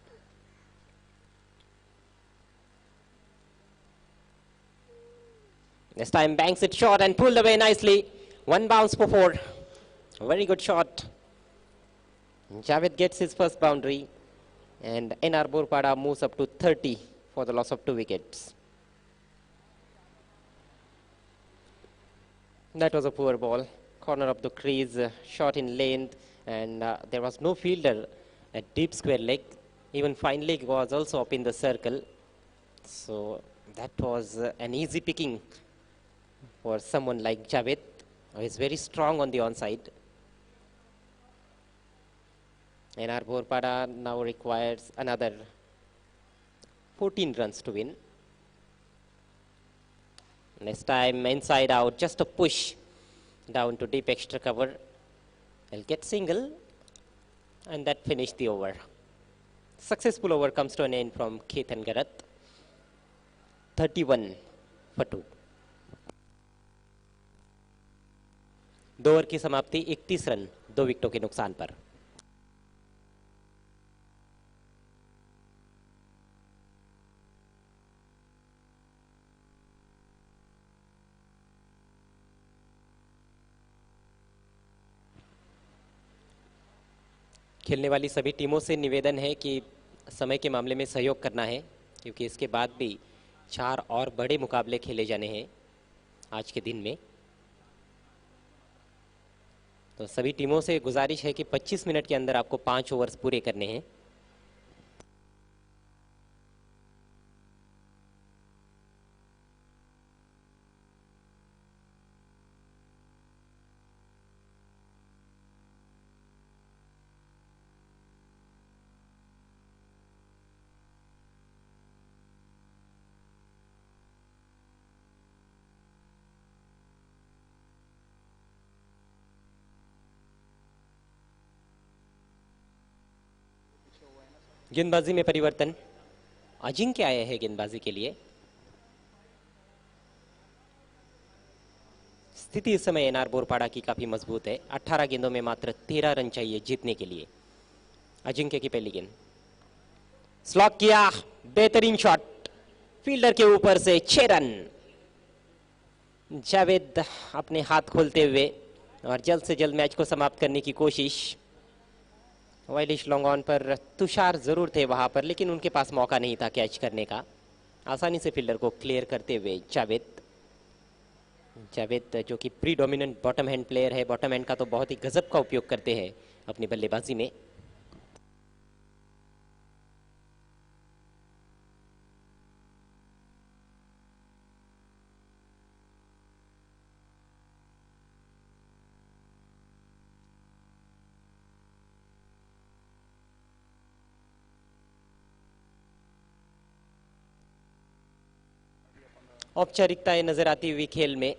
This time banks it short and pulled away nicely. 1 bounce for 4. Very good shot. Javed gets his first boundary. And NR Borpada moves up to 30 for the loss of 2 wickets. That was a poor ball. Corner of the crease, shot in length, and there was no fielder at deep square leg. Even fine leg was also up in the circle. So that was an easy picking for someone like Javed, who is very strong on the onside. NR Borpada now requires another 14 runs to win. Next time inside out, just a push down to deep extra cover. I'll get single, and that finished the over. Successful over comes to an end from Ketan Gharat. 31 for 2. 2 over की समाप्ति 31 run 2 विकेटों के नुकसान पर। खेलने वाली सभी टीमों से निवेदन है कि समय के मामले में सहयोग करना है, क्योंकि इसके बाद भी 4 और बड़े मुकाबले खेले जाने हैं आज के दिन में। तो सभी टीमों से गुजारिश है कि 25 मिनट के अंदर आपको 5 ओवर्स पूरे करने हैं। गेंदबाजी में परिवर्तन, अजिंक्य आए हैं गेंदबाजी के लिए। स्थिति इस समय एनआर बोरपाड़ा की काफी मजबूत है। 18 गेंदों में मात्र 13 रन चाहिए जीतने के लिए। अजिंक्य की पहली गेंद, स्लॉक किया, बेहतरीन शॉट, फील्डर के ऊपर से 6 रन। जावेद अपने हाथ खोलते हुए और जल्द से जल्द मैच को समाप्त करने की कोशिश। वाइलिश लॉन्ग ऑन पर तुषार जरूर थे वहां पर, लेकिन उनके पास मौका नहीं था कैच करने का। आसानी से फील्डर को क्लियर करते हुए जावेद जो कि pre dominant bottom hand player है, बॉटम हैंड का तो बहुत ही गजब का उपयोग करते हैं अपनी बल्लेबाजी में। औपचारिकताएं नजर आती हुई खेल में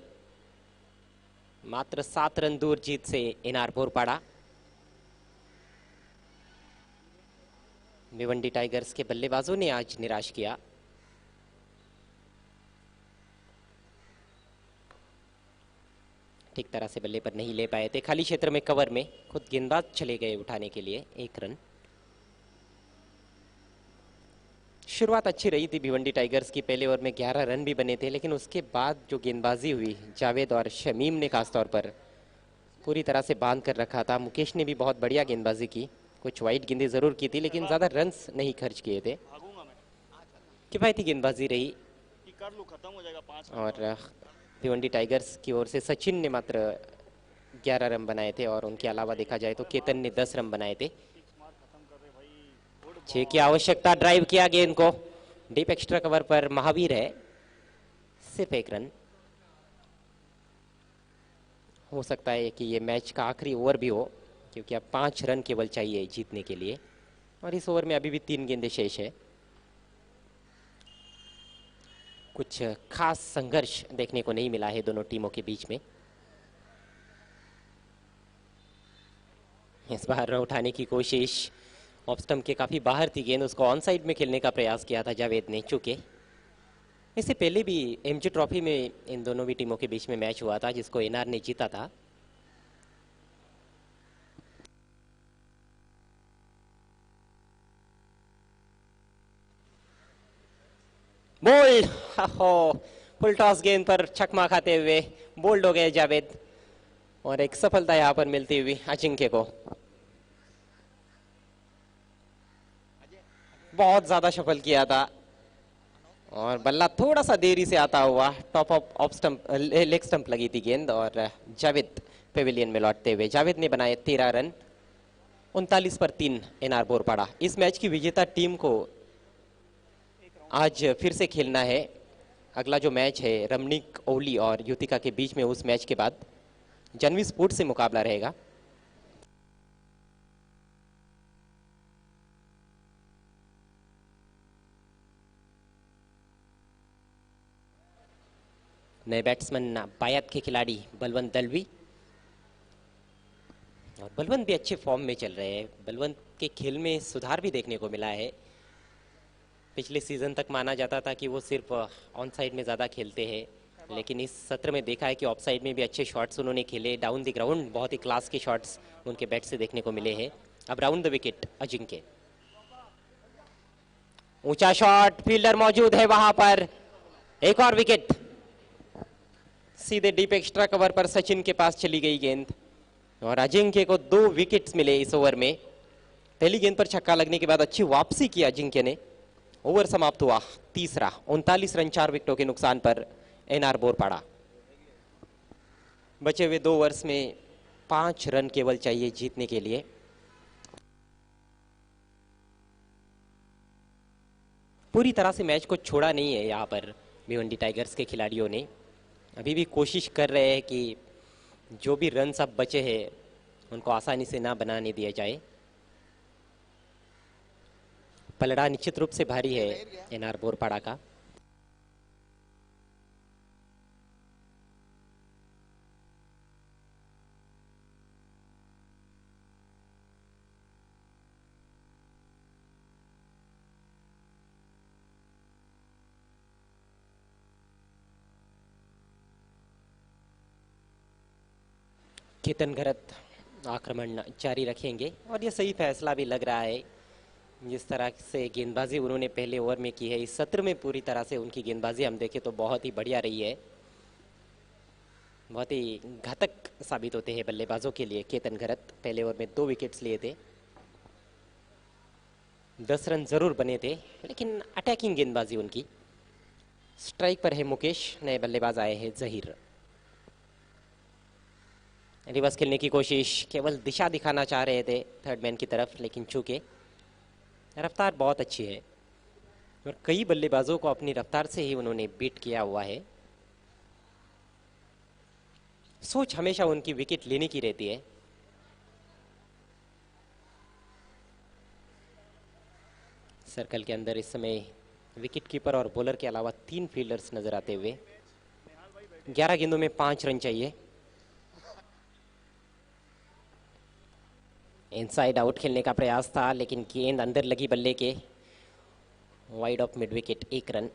मात्र 7 रन दूर जीत से एनआर बोरपाड़ा। भिवंडी टाइगर्स के बल्लेबाजों ने आज निराश किया। ठीक तरह से बल्ले पर नहीं ले पाए थे, खाली क्षेत्र में कवर में खुद गेंदबाज चले गए उठाने के लिए 1 रन। शुरुआत अच्छी रही थी भिवंडी टाइगर्स की। पहले ओवर में 11 रन भी बने थे, लेकिन उसके बाद जो गेंदबाजी हुई जावेद और शमीम ने खासतौर पर, पूरी तरह से बांध कर रखा था। मुकेश ने भी बहुत बढ़िया गेंदबाजी की, कुछ वाइड गेंदें जरूर की थी लेकिन ज्यादा रन्स नहीं खर्च किए थे। किफायती गेंदबाजी रही और भिवंडी टाइगर्स की ओर से सचिन ने मात्र 11 रन बनाए थे और उनके अलावा देखा जाए तो केतन ने 10 रन बनाए थे। 6 की आवश्यकता, ड्राइव किया गेंद को, डीप एक्स्ट्रा कवर पर महावीर है, सिर्फ 1 रन। हो सकता है कि ये मैच का आखिरी ओवर भी हो क्योंकि अब 5 रन केवल चाहिए जीतने के लिए और इस ओवर में अभी भी 3 गेंदें शेष है। कुछ खास संघर्ष देखने को नहीं मिला है दोनों टीमों के बीच में। इस बार उठाने की कोशिश, ऑफ स्टंप के काफी बाहर थी गेंद, उसको ऑन साइड में खेलने का प्रयास किया था जावेद ने, चूके इससे पहले भी एमजी ट्रॉफी में इन दोनों भी टीमों के बीच में मैच हुआ था जिसको एनआर ने जीता था। बोल्ड, फुल टॉस गेंद पर छक्का खाते हुए बोल्ड हो गए जावेद और एक सफलता यहां पर मिलती हुई अजिंक्य को। बहुत ज्यादा सफल किया था और बल्ला थोड़ा सा देरी से आता हुआ top off stump, leg stump लगी थी गेंद और जावेद पेविलियन में लौटते हुए जावेद ने बनाए 13 रन, 39 पर 3 एनआर बोरपाड़ा। इस मैच की विजेता टीम को आज फिर से खेलना है। अगला जो मैच है रमणीक ओली और युतिका के बीच में, उस मैच के बाद जानवी स्पोर्ट्स से मुकाबला रहेगा। नए बैट्समैन बायत के खिलाड़ी बलवंत दलवी, और बलवंत भी अच्छे फॉर्म में चल रहे हैं। बलवंत के खेल में सुधार भी देखने को मिला है। पिछले सीजन तक माना जाता था कि वो सिर्फ ऑन साइड में ज़्यादा खेलते हैं, लेकिन इस सत्र में देखा है कि ऑफ साइड में भी अच्छे शॉट्स उन्होंने खेले। डाउन द ग्राउंड बहुत ही क्लास के शॉट्स उनके बैट से देखने को मिले हैं। अब राउंड द विकेट अजिंक्य, ऊंचा शॉट, फील्डर मौजूद है वहां पर, एक और विकेट। सीधे डीप एक्स्ट्रा कवर पर सचिन के पास चली गई गेंद और अजिंक्य को 2 विकेट्स मिले इस ओवर में। पहली गेंद पर छक्का लगने के बाद अच्छी वापसी की अजिंक्य ने। ओवर समाप्त हुआ तीसरा, 39 रन 4 विकेटों के नुकसान पर एनआर बोरपाड़ा। बचे हुए 2 ओवर्स में 5 रन केवल चाहिए जीतने के लिए। पूरी तरह से मैच को छोड़ा नहीं है यहाँ पर भिवंडी टाइगर्स के खिलाड़ियों ने। अभी भी कोशिश कर रहे हैं कि जो भी रन अब बचे हैं उनको आसानी से ना बनाने दिया जाए। पलड़ा निश्चित रूप से भारी है एनआर बोरपाड़ा का। केतन भरत आक्रमण जारी रखेंगे और ये सही फैसला भी लग रहा है। जिस तरह से गेंदबाजी उन्होंने पहले ओवर में की है, इस सत्र में पूरी तरह से उनकी गेंदबाजी हम देखें तो बहुत ही बढ़िया रही है। बहुत ही घातक साबित होते हैं बल्लेबाजों के लिए। केतन भरत पहले ओवर में 2 विकेट्स लिए थे, 10 रन जरूर बने थे, लेकिन अटैकिंग गेंदबाजी उनकी। स्ट्राइक पर है मुकेश, नए बल्लेबाज आए हैं जहीर। रिवर्स खेलने की कोशिश, केवल दिशा दिखाना चाह रहे थे थर्ड मैन की तरफ, लेकिन चूके रफ्तार बहुत अच्छी है और कई बल्लेबाजों को अपनी रफ्तार से ही उन्होंने बीट किया हुआ है। सोच हमेशा उनकी विकेट लेने की रहती है। सर्कल के अंदर इस समय विकेट कीपर और बॉलर के अलावा 3 फील्डर्स नजर आते हुए। 11 गेंदों में 5 रन चाहिए। इनसाइड आउट खेलने का प्रयास था लेकिन गेंद अंदर लगी बल्ले के, wide of mid wicket, 1 run.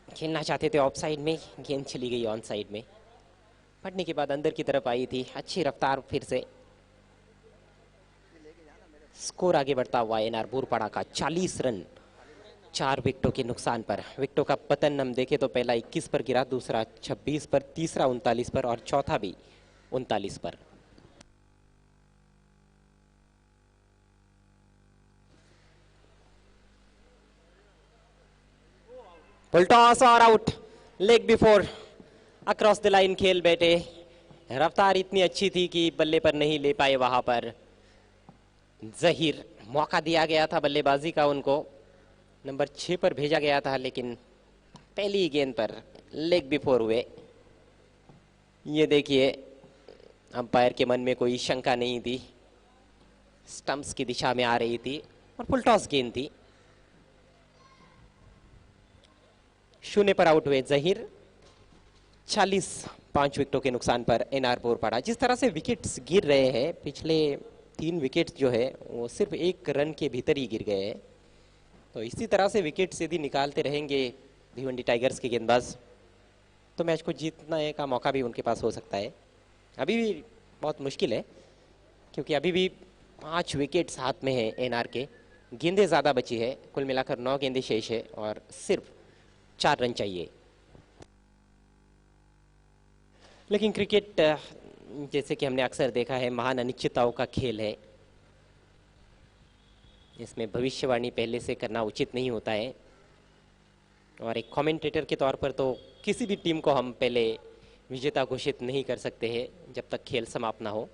खेलना चाहते थे ऑफ साइड में, गेंद चली गई ऑन साइड में, फटने के बाद अंदर की तरफ आई थी। अच्छी रफ्तार फिर से। स्कोर आगे बढ़ता हुआ एनआर बोरपाड़ा का 40 रन 4 विकेटों के नुकसान पर। विकेटों का पतन हम देखें तो पहला 21 पर गिरा, दूसरा 26 पर, तीसरा 39 पर और चौथा भी 39 पर। फुल टॉस और out, leg before, across the line खेल बैठे। रफ्तार इतनी अच्छी थी कि बल्ले पर नहीं ले पाए वहां पर जहीर। मौका दिया गया था बल्लेबाजी का उनको, नंबर 6 पर भेजा गया था, लेकिन पहली गेंद पर लेग बिफोर हुए। ये देखिए, अंपायर के मन में कोई शंका नहीं थी, स्टंप्स की दिशा में आ रही थी और फुल टॉस गेंद थी। 0 पर आउट हुए जहीर। 40 5 विकेटों के नुकसान पर एनआर बोरपाड़ा। जिस तरह से विकेट्स गिर रहे हैं, पिछले 3 विकेट्स जो है वो सिर्फ 1 रन के भीतर ही गिर गए हैं। तो इसी तरह से विकेट्स यदि निकालते रहेंगे भिवंडी टाइगर्स के गेंदबाज, तो मैच को जीतने का मौका भी उनके पास हो सकता है। अभी भी बहुत मुश्किल है, क्योंकि अभी भी 5 विकेट्स हाथ में है एनआर के। गेंदें ज़्यादा बची है, कुल मिलाकर 9 गेंदें शेष है और सिर्फ 4 रन चाहिए। लेकिन क्रिकेट, जैसे कि हमने अक्सर देखा है, महान अनिश्चितताओं का खेल है। इसमें भविष्यवाणी पहले से करना उचित नहीं होता है, और एक कमेंटेटर के तौर पर तो किसी भी टीम को हम पहले विजेता घोषित नहीं कर सकते हैं जब तक खेल समाप्त ना हो।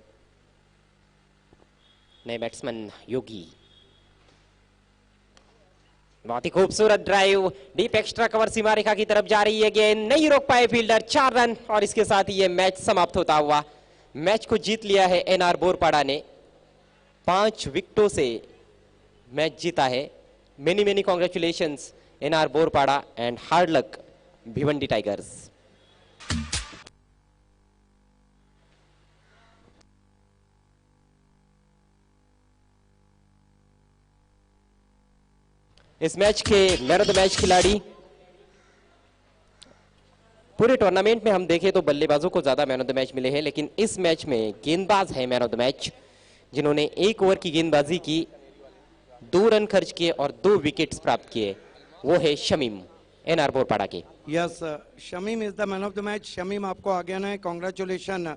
नए बैट्समैन योगी, बहुत ही खूबसूरत ड्राइव, डीप एक्स्ट्रा कवर, सीमा रेखा की तरफ जा रही है गेंद, नहीं रोक पाए फील्डर। 4 रन और इसके साथ ही ये मैच समाप्त होता हुआ। मैच को जीत लिया है एनआर बोरपाड़ा ने, 5 विकेटों से मैच जीता है। Many many congratulations NR Borpada and hard luck Bhiwandi Tigers. इस मैच के मैन ऑफ द मैच खिलाड़ी, पूरे टूर्नामेंट में हम देखें तो बल्लेबाजों को ज्यादा मैन ऑफ द मैच मिले हैं, लेकिन इस मैच में गेंदबाज है मैन ऑफ द मैच, जिन्होंने 1 ओवर की गेंदबाजी की, 2 रन खर्च किए और 2 विकेट्स प्राप्त किए। वो है शमीम, एनआर बोरपाड़ा के। Yes, Shamim is the man of the match. Shamim, आपको आगे आना है। Congratulation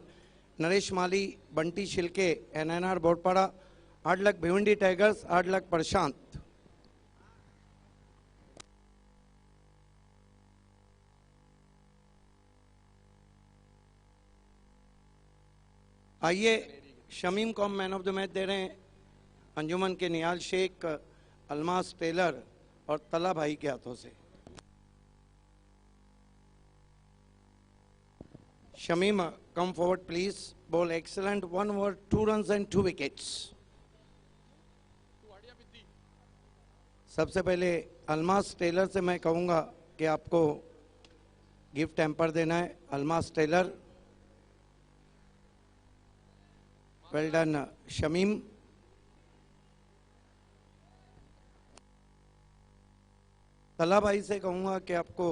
Naresh Mali, Bunty Shilke and NR Borpada. Hard luck Bhiwandi Tigers, hard luck Prashant. आइए, शमीम को हम मैन ऑफ द मैच दे रहे हैं अंजुमन के निहाल शेख, अलमास टेलर और तला भाई के हाथों से। Shamim, come forward please. Ball excellent, 1 over 2 runs and 2 wickets. सबसे पहले अलमास टेलर से मैं कहूंगा कि आपको गिफ्ट हैम्पर देना है। Almas tailor, well done Shamim. तला भाई से कहूंगा कि आपको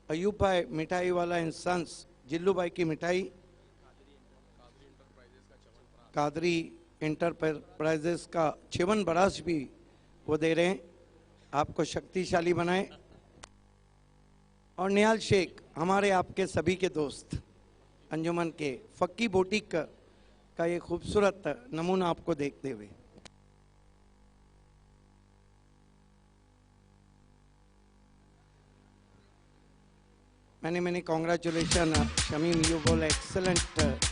अयूब भाई मिठाई वाला इंस्टेंस, जिल्लू भाई की मिठाई, कादरी इंटरप्राइजेस का 56 बरास भी वो दे रहे हैं, आपको शक्तिशाली बनाए। और निहाल शेख, हमारे आपके सभी के दोस्त अंजुमन के, फक्की बोटिक का ये खूबसूरत नमूना आपको देखते हुए। मैंने congratulations Shamim, you bowl excellent